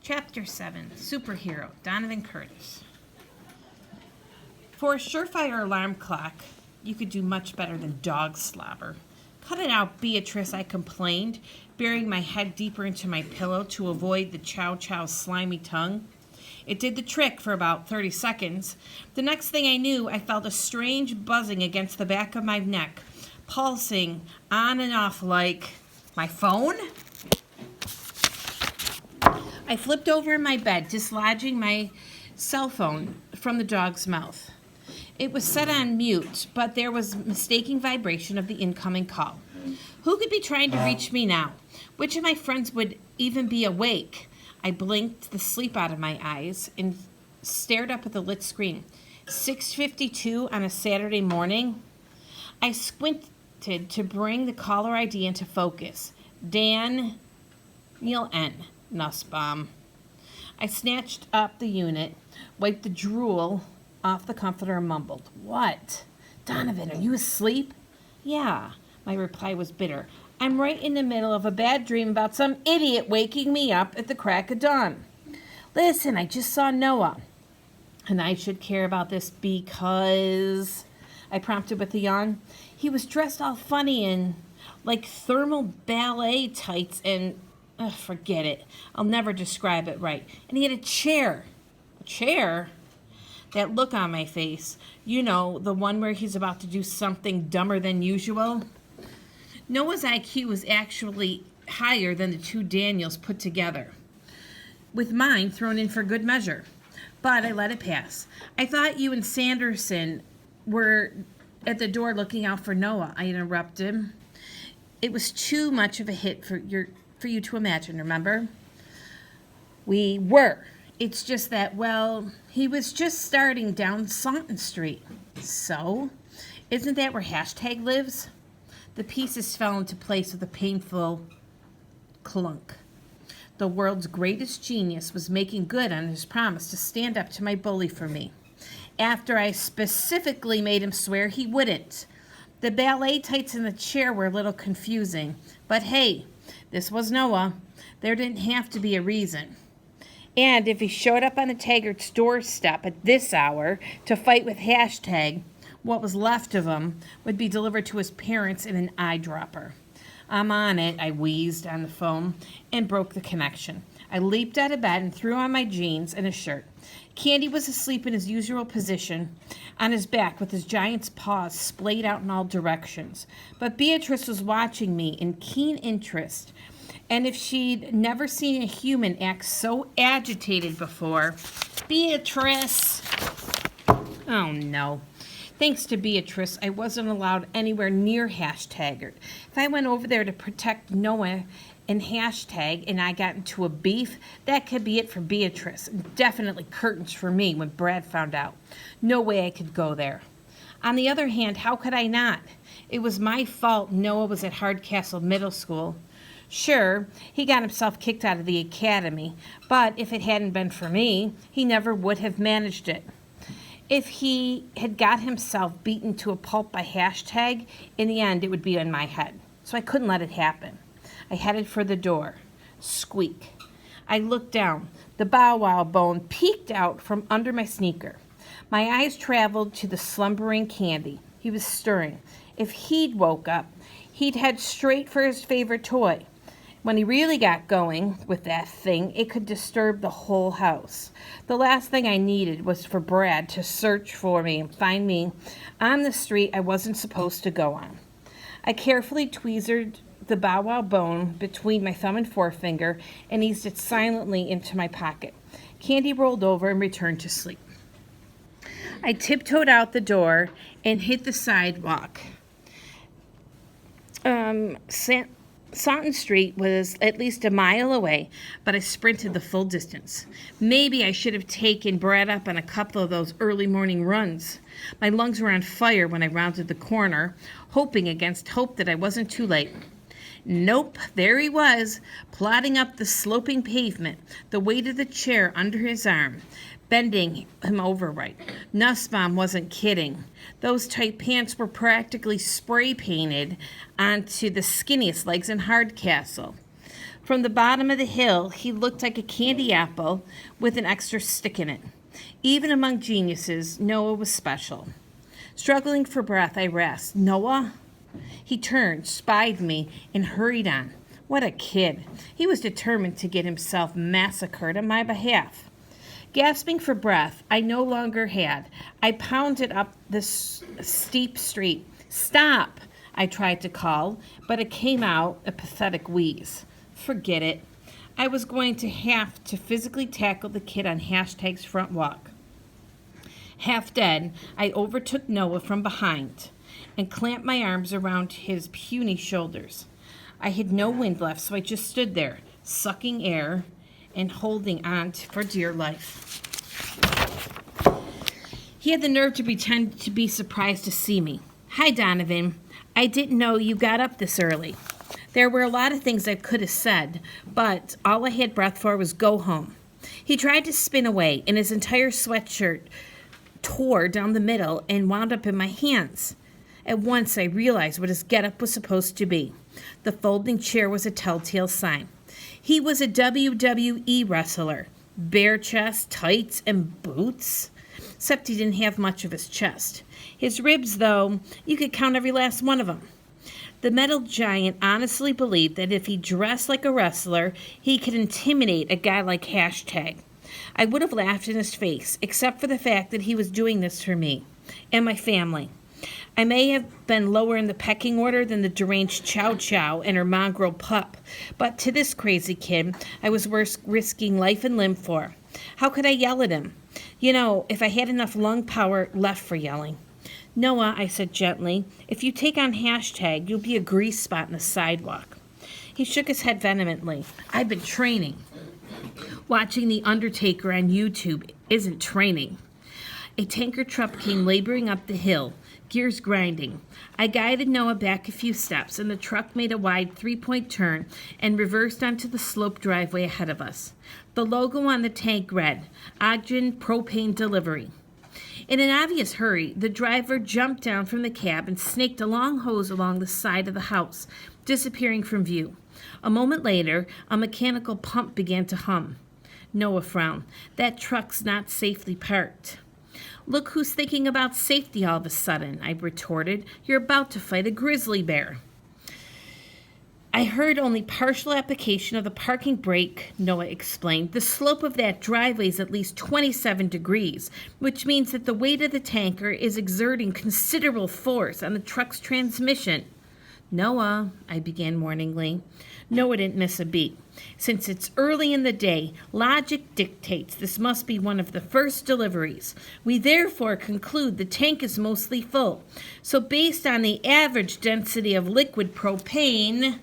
Chapter 7, Superhero, Donovan Curtis. For a surefire alarm clock, you could do much better than dog slobber. Cut it out, Beatrice, I complained, burying my head deeper into my pillow to avoid the chow-chow's slimy tongue. It did the trick for about 30 seconds. The next thing I knew, I felt a strange buzzing against the back of my neck, pulsing on and off like my phone. I flipped over in my bed, dislodging my cell phone from the dog's mouth. It was set on mute, but there was mistaken vibration of the incoming call. Who could be trying to reach me now? Which of my friends would even be awake? I blinked the sleep out of my eyes and stared up at the lit screen. 6:52 on a Saturday morning? I squinted to bring the caller ID into focus. Dan Neil N. Nussbaum. I snatched up the unit, wiped the drool off the comforter and mumbled, "What? Donovan, are you asleep?" "Yeah," my reply was bitter. "I'm right in the middle of a bad dream about some idiot waking me up at the crack of dawn." "Listen, I just saw Noah." "And I should care about this because," I prompted with a yawn. "He was dressed all funny in, like, thermal ballet tights and, forget it. I'll never describe it right. And he had a chair." "A chair?" That look on my face. You know, the one where he's about to do something dumber than usual. Noah's IQ was actually higher than the two Daniels put together, with mine thrown in for good measure. But I let it pass. "I thought you and Sanderson were at the door looking out for Noah," I interrupted him. "It was too much of a hit for you to imagine, remember?" "We were. It's just that, well, he was just starting down Saunton Street." "So? Isn't that where hashtag lives?" The pieces fell into place with a painful clunk. The world's greatest genius was making good on his promise to stand up to my bully for me, after I specifically made him swear he wouldn't. The ballet tights in the chair were a little confusing, but hey, this was Noah. There didn't have to be a reason. And if he showed up on the Taggart's doorstep at this hour to fight with hashtag, what was left of him would be delivered to his parents in an eyedropper. "I'm on it," I wheezed on the phone and broke the connection. I leaped out of bed and threw on my jeans and a shirt. Candy was asleep in his usual position, on his back with his giant's paws splayed out in all directions. But Beatrice was watching me in keen interest, and if she'd never seen a human act so agitated before... "Beatrice!" Oh, no. Thanks to Beatrice, I wasn't allowed anywhere near Hashtagger. If I went over there to protect Noah and hashtag and I got into a beef, that could be it for Beatrice. And definitely curtains for me when Brad found out. No way I could go there. On the other hand, how could I not? It was my fault Noah was at Hardcastle Middle School. Sure, he got himself kicked out of the academy, but if it hadn't been for me, he never would have managed it. If he had got himself beaten to a pulp by hashtag, in the end it would be in my head. So I couldn't let it happen. I headed for the door. Squeak. I looked down. The bow wow bone peeked out from under my sneaker. My eyes traveled to the slumbering Candy. He was stirring. If he'd woke up, he'd head straight for his favorite toy. When he really got going with that thing, it could disturb the whole house. The last thing I needed was for Brad to search for me and find me on the street I wasn't supposed to go on. I carefully tweezered the bow wow bone between my thumb and forefinger and eased it silently into my pocket. Candy rolled over and returned to sleep. I tiptoed out the door and hit the sidewalk. Saunton Street was at least a mile away, but I sprinted the full distance. Maybe I should have taken Brad up on a couple of those early morning runs. My lungs were on fire when I rounded the corner, hoping against hope that I wasn't too late. Nope, there he was, plodding up the sloping pavement, the weight of the chair under his arm, bending him over right. Nussbaum wasn't kidding. Those tight pants were practically spray painted onto the skinniest legs in Hardcastle. From the bottom of the hill, he looked like a candy apple with an extra stick in it. Even among geniuses, Noah was special. Struggling for breath, I rasped, "Noah?" He turned, spied me, and hurried on. What a kid. He was determined to get himself massacred on my behalf. Gasping for breath, I no longer had. I pounded up the steep street. "Stop!" I tried to call, but it came out a pathetic wheeze. Forget it. I was going to have to physically tackle the kid on #'s front walk. Half dead, I overtook Noah from behind and clamped my arms around his puny shoulders. I had no wind left, so I just stood there, sucking air and holding on for dear life. He had the nerve to pretend to be surprised to see me. "Hi, Donovan. I didn't know you got up this early." There were a lot of things I could have said, but all I had breath for was go home. He tried to spin away, and his entire sweatshirt tore down the middle and wound up in my hands. At once I realized what his getup was supposed to be. The folding chair was a telltale sign. He was a WWE wrestler. Bare chest, tights, and boots. Except he didn't have much of his chest. His ribs, though, you could count every last one of them. The metal giant honestly believed that if he dressed like a wrestler, he could intimidate a guy like #. I would have laughed in his face, except for the fact that he was doing this for me and my family. I may have been lower in the pecking order than the deranged Chow Chow and her mongrel pup, but to this crazy kid, I was risking life and limb for. How could I yell at him? You know, if I had enough lung power left for yelling. "Noah," I said gently, "if you take on #, you'll be a grease spot in the sidewalk." He shook his head vehemently. "I've been training. Watching The Undertaker on YouTube isn't training." A tanker truck came laboring up the hill, gears grinding. I guided Noah back a few steps, and the truck made a wide three-point turn and reversed onto the sloped driveway ahead of us. The logo on the tank read, "Ogden Propane Delivery." In an obvious hurry, the driver jumped down from the cab and snaked a long hose along the side of the house, disappearing from view. A moment later, a mechanical pump began to hum. Noah frowned. "That truck's not safely parked." "Look who's thinking about safety all of a sudden," I retorted. "You're about to fight a grizzly bear." "I heard only partial application of the parking brake," Noah explained. "The slope of that driveway is at least 27 degrees, which means that the weight of the tanker is exerting considerable force on the truck's transmission." "Noah," I began warningly. Noah didn't miss a beat. "Since it's early in the day, logic dictates this must be one of the first deliveries. We therefore conclude the tank is mostly full. So based on the average density of liquid propane..."